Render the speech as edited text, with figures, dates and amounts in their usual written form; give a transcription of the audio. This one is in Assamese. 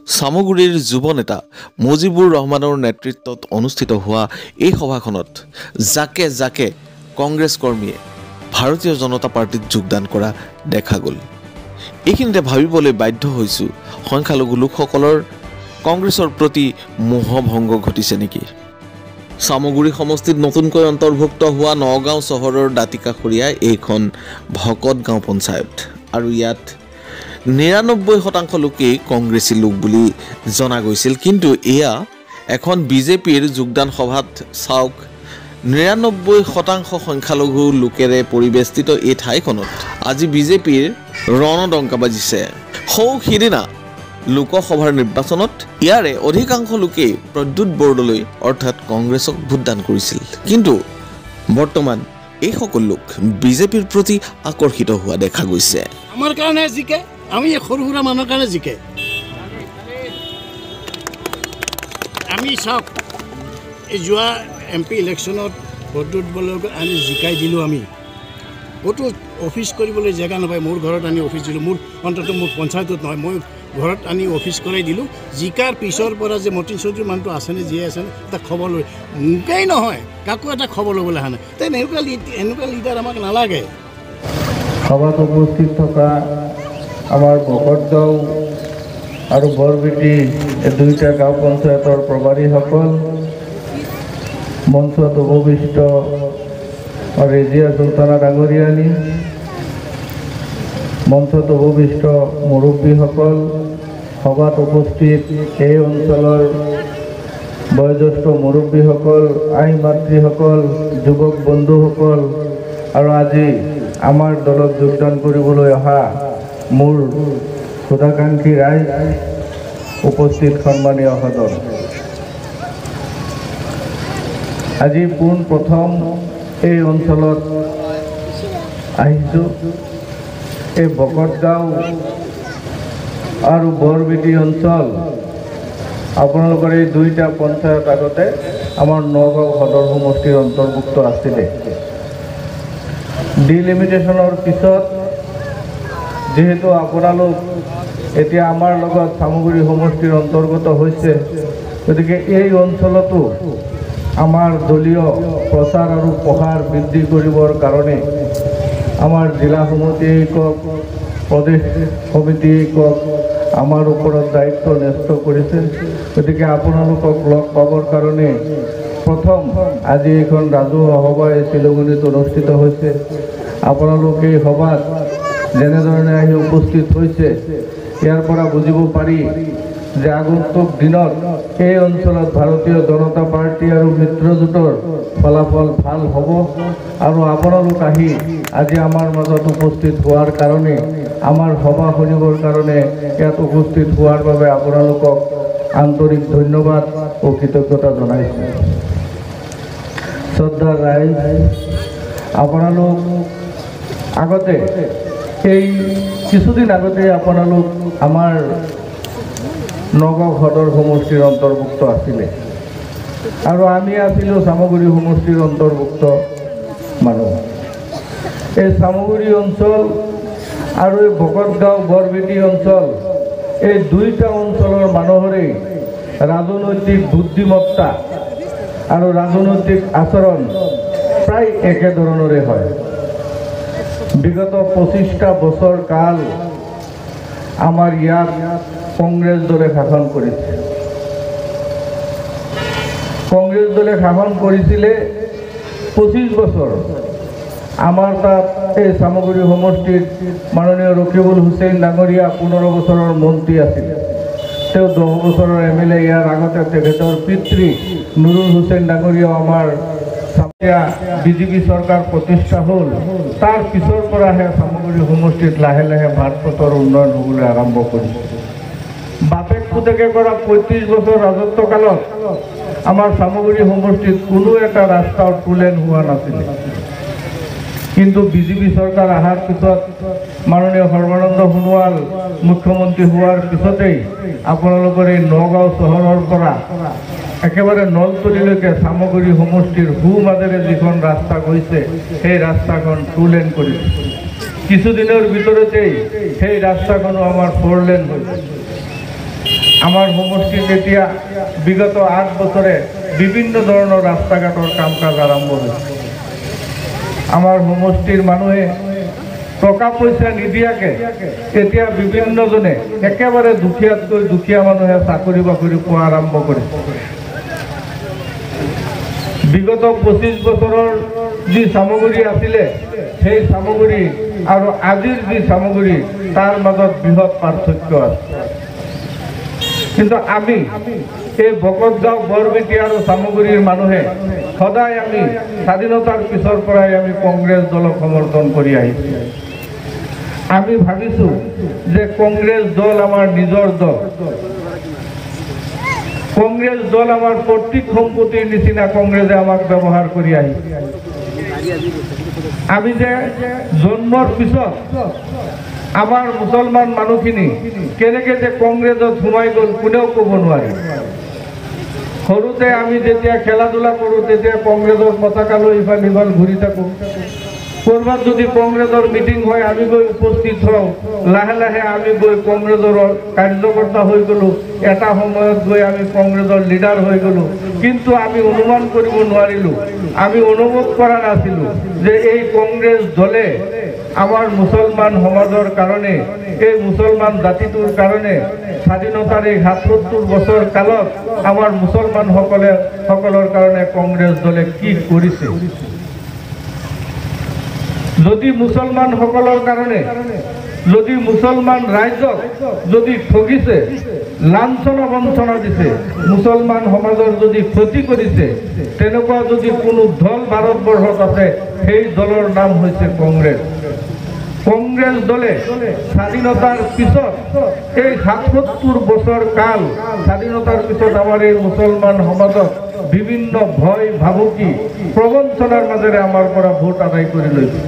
চামগুৰিৰ যুৱ নেতা মুজিবুৰ ৰহমানৰ নেতৃত্বত অনুষ্ঠিত হোৱা এই সভাখনত জাকে জাকে কংগ্ৰেছ কৰ্মীয়ে ভাৰতীয় জনতা পাৰ্টিত যোগদান কৰা দেখা গ'ল। এইখিনিতে ভাবিবলৈ বাধ্য হৈছোঁ, সংখ্যালঘু লোকসকলৰ কংগ্ৰেছৰ প্ৰতি মোহভংগ ঘটিছে নেকি? চামগুৰি সমষ্টিত নতুনকৈ অন্তৰ্ভুক্ত হোৱা নগাঁও চহৰৰ দাঁতিকাষৰীয়া এইখন ভকত গাঁও পঞ্চায়ত আৰু ইয়াত ৯৯% লোকেই কংগ্ৰেছী লোক বুলি জনা গৈছিল। কিন্তু এয়া এখন বিজেপিৰ যোগদান সভাত চাওক, ৯৯% সংখ্যালঘু লোকেৰে পৰিবেষ্টিত এই ঠাইখনত আজি বিজেপিৰ ৰণডংকা বাজিছে। সিদিনা লোকসভাৰ নিৰ্বাচনত ইয়াৰে অধিকাংশ লোকেই প্ৰদ্যুৎ বৰদলৈ অৰ্থাৎ কংগ্ৰেছক ভোটদান কৰিছিল। কিন্তু বৰ্তমান এই সকল লোক বিজেপিৰ প্ৰতি আকৰ্ষিত হোৱা দেখা গৈছে। আমাৰ কাৰণে জিকে, আমি সৰু সুৰা মানুহৰ কাৰণে জিকে। আমি চাওক, এই যোৱা MP ইলেকশ্যনত প্ৰদ্যুৎ বৰদলৈক আনি জিকাই দিলোঁ। আমি ক'তো অফিচ কৰিবলৈ জেগা নাপায়, মোৰ ঘৰত আনি অফিচ দিলোঁ। মোৰ অন্ততঃ মোৰ পঞ্চায়তত নহয়, মই ঘৰত আনি অফিচ কৰাই দিলোঁ। জিকাৰ পিছৰ পৰা যে মতিন চৌধুৰী মানুহটো আছেনে, যিয়ে আছেনে, এটা খবৰ লৈ মোকেই নহয় কাকো এটা খবৰ ল'বলৈ অহা নাই। এনেকুৱা লিডাৰ আমাক নালাগে। সভাত উপস্থিত থকা আমাৰ ভকতগাঁও আৰু বৰবেটি এই দুয়োটা গাঁও পঞ্চায়তৰ প্ৰভাৰীসকল, মঞ্চত উপবিষ্ট ৰেজিয়া চুলতানা ডাঙৰীয়ানী, মঞ্চত উপবিষ্ট মুৰব্বীসকল, সভাত উপস্থিত এই অঞ্চলৰ বয়োজ্যেষ্ঠ মুৰব্বীসকল, আই মাতৃসকল, যুৱক বন্ধুসকল আৰু আজি আমাৰ দলত যোগদান কৰিবলৈ অহা মোৰ শুভাকাংক্ষী ৰাইজ, উপস্থিত সন্মানীয় সদন, আজি পোন প্ৰথম এই অঞ্চলত আহিছোঁ। এই ভকতগাঁও আৰু বৰবেটি অঞ্চল আপোনালোকৰ এই দুইটা পঞ্চায়ত আগতে আমাৰ নগাঁও সদৰ সমষ্টিৰ অন্তৰ্ভুক্ত আছিলে। ডিলিমিটেশ্যনৰ পিছত যিহেতু আপোনালোক এতিয়া আমাৰ লগত চামগুৰি সমষ্টিৰ অন্তৰ্গত হৈছে, গতিকে এই অঞ্চলতো আমাৰ দলীয় প্ৰচাৰ আৰু প্ৰসাৰ বৃদ্ধি কৰিবৰ কাৰণে আমাৰ জিলা সমিতিয়ে কওক, প্ৰদেশ সমিতিয়ে কওক, আমাৰ ওপৰত দায়িত্ব ন্যস্ত কৰিছে। গতিকে আপোনালোকক লগ পাবৰ কাৰণে প্ৰথম আজি এইখন ৰাজহুৱা সভা এই চিলুগুৰিত অনুষ্ঠিত হৈছে। আপোনালোক এই সভাত যেনেধৰণে আহি উপস্থিত হৈছে, ইয়াৰ পৰা বুজিব পাৰি যে আগন্তুক দিনত এই অঞ্চলত ভাৰতীয় জনতা পাৰ্টি আৰু মিত্ৰজোঁটৰ ফলাফল ভাল হ'ব। আৰু আপোনালোক আহি আজি আমাৰ মাজত উপস্থিত হোৱাৰ কাৰণে, আমাৰ সভা শুনিবৰ কাৰণে ইয়াত উপস্থিত হোৱাৰ বাবে আপোনালোকক আন্তৰিক ধন্যবাদ ও কৃতজ্ঞতা জনাইছোঁ। শ্ৰদ্ধাৰ ৰাইজ, আপোনালোক আগতে এই কিছুদিন আগতে আপোনালোক আমাৰ নগাঁও সদৰ সমষ্টিৰ অন্তৰ্ভুক্ত আছিলে আৰু আমি আছিলোঁ চামগুৰি সমষ্টিৰ অন্তৰ্ভুক্ত মানুহ। এই চামগুৰি অঞ্চল আৰু এই ভকতগাঁও বৰবেটি অঞ্চল, এই দুইটা অঞ্চলৰ মানুহৰে ৰাজনৈতিক বুদ্ধিমত্তা আৰু ৰাজনৈতিক আচৰণ প্ৰায় একেধৰণৰে হয়। বিগত 25টা বছৰ কাল আমাৰ ইয়াত কংগ্ৰেছ দলে শাসন কৰিছে। কংগ্ৰেছ দলে শাসন কৰিছিলে 25 বছৰ। আমাৰ তাত এই চামগুৰি সমষ্টিত মাননীয় ৰকিবুল হুছেইন ডাঙৰীয়া 15 বছৰৰ মন্ত্ৰী আছিল। তেওঁ 10 বছৰৰ MLA। ইয়াৰ আগতে তেখেতৰ পিতৃ নুৰুল হুছেইন ডাঙৰীয়াও আমাৰ বিজেপি চৰকাৰ প্ৰতিষ্ঠা হ'ল। তাৰ পিছৰ পৰাহে চামগুৰি সমষ্টিত লাহে লাহে ভাৰতপথৰ উন্নয়ন হ'বলৈ আৰম্ভ কৰিছে। বাপেক পুতেকে কৰা 35 বছৰ ৰাজত্বকালত আমাৰ চামগুৰি সমষ্টিত কোনো এটা ৰাস্তা উন্নয়ন হোৱা নাছিলে। কিন্তু বিজেপি চৰকাৰ অহাৰ পিছত মাননীয় সৰ্বানন্দ সোণোৱাল মুখ্যমন্ত্ৰী হোৱাৰ পিছতেই আপোনালোকৰ এই নগাঁও চহৰৰ পৰা একেবাৰে নলতলিলৈকে চামগুৰি সমষ্টিৰ মাজেৰে যিখন ৰাস্তা গৈছে, সেই ৰাস্তাখন 2 লেন কৰিছে। কিছুদিনৰ ভিতৰতেই সেই ৰাস্তাখনো আমাৰ 4 লেন হৈছে। আমাৰ সমষ্টিত এতিয়া বিগত 8 বছৰে বিভিন্ন ধৰণৰ ৰাস্তা ঘাটৰ কাম কাজ আৰম্ভ হৈছে। আমাৰ সমষ্টিৰ মানুহে টকা পইচা নিদিয়াকে এতিয়া বিভিন্নজনে একেবাৰে দুখীয়াতকৈ দুখীয়া মানুহে চাকৰি বাকৰি পোৱা আৰম্ভ কৰিছে। বিগত 25 বছৰৰ যি সামগ্ৰী আছিলে সেই সামগ্ৰী আৰু আজিৰ যি সামগ্ৰী তাৰ মাজত বৃহৎ পাৰ্থক্য আছে। কিন্তু আমি এই ভকতগাঁও বৰবেটি আৰু সামগ্ৰীৰ মানুহে সদায় আমি স্বাধীনতাৰ পিছৰ পৰাই আমি কংগ্ৰেছ দলক সমৰ্থন কৰি আহিছোঁ। আমি ভাবিছোঁ যে কংগ্ৰেছ দল আমাৰ নিজৰ দল, কংগ্ৰেছ দল আমাৰ পৈতৃক সম্পত্তিৰ নিচিনা কংগ্ৰেছে আমাক ব্যৱহাৰ কৰি আহিছে। আমি যে জন্মৰ পিছত আমাৰ মুছলমান মানুহখিনি কেনেকৈ যে কংগ্ৰেছত সোমাই গ'ল কোনেও ক'ব নোৱাৰে। সৰুতে আমি যেতিয়া খেলা ধূলা কৰোঁ তেতিয়া কংগ্ৰেছৰ পতাকা লৈ ইফাল সিফাল ঘূৰি থাকোঁ। ক'ৰবাত যদি কংগ্ৰেছৰ মিটিং হয় আমি গৈ উপস্থিত হওঁ। লাহে লাহে আমি গৈ কংগ্ৰেছৰ কাৰ্যকৰ্তা হৈ গ'লোঁ। এটা সময়ত গৈ আমি কংগ্ৰেছৰ লিডাৰ হৈ গ'লোঁ। কিন্তু আমি অনুমান কৰিব নোৱাৰিলোঁ, আমি অনুভৱ কৰা নাছিলোঁ যে এই কংগ্ৰেছ দলে আমাৰ মুছলমান সমাজৰ কাৰণে, এই মুছলমান জাতিটোৰ কাৰণে স্বাধীনতাৰ এই ৭৭ বছৰ কালত আমাৰ মুছলমানসকলৰ কাৰণে কংগ্ৰেছ দলে কি কৰিছে। যদি মুছলমানসকলৰ কাৰণে, যদি মুছলমান ৰাইজক যদি ঠগিছে, লাঞ্ছনা বঞ্চনা দিছে, মুছলমান সমাজৰ যদি ক্ষতি কৰিছে, তেনেকুৱা যদি কোনো দল ভাৰতবৰ্ষত আছে সেই দলৰ নাম হৈছে কংগ্ৰেছ। কংগ্ৰেছ দলে স্বাধীনতাৰ পিছত এই ৭৭ বছৰ কাল স্বাধীনতাৰ পিছত আমাৰ এই মুছলমান সমাজত বিভিন্ন ভয় ভাবুকি প্ৰবঞ্চনাৰ মাজেৰে আমাৰ পৰা ভোট আদায় কৰি লৈছে।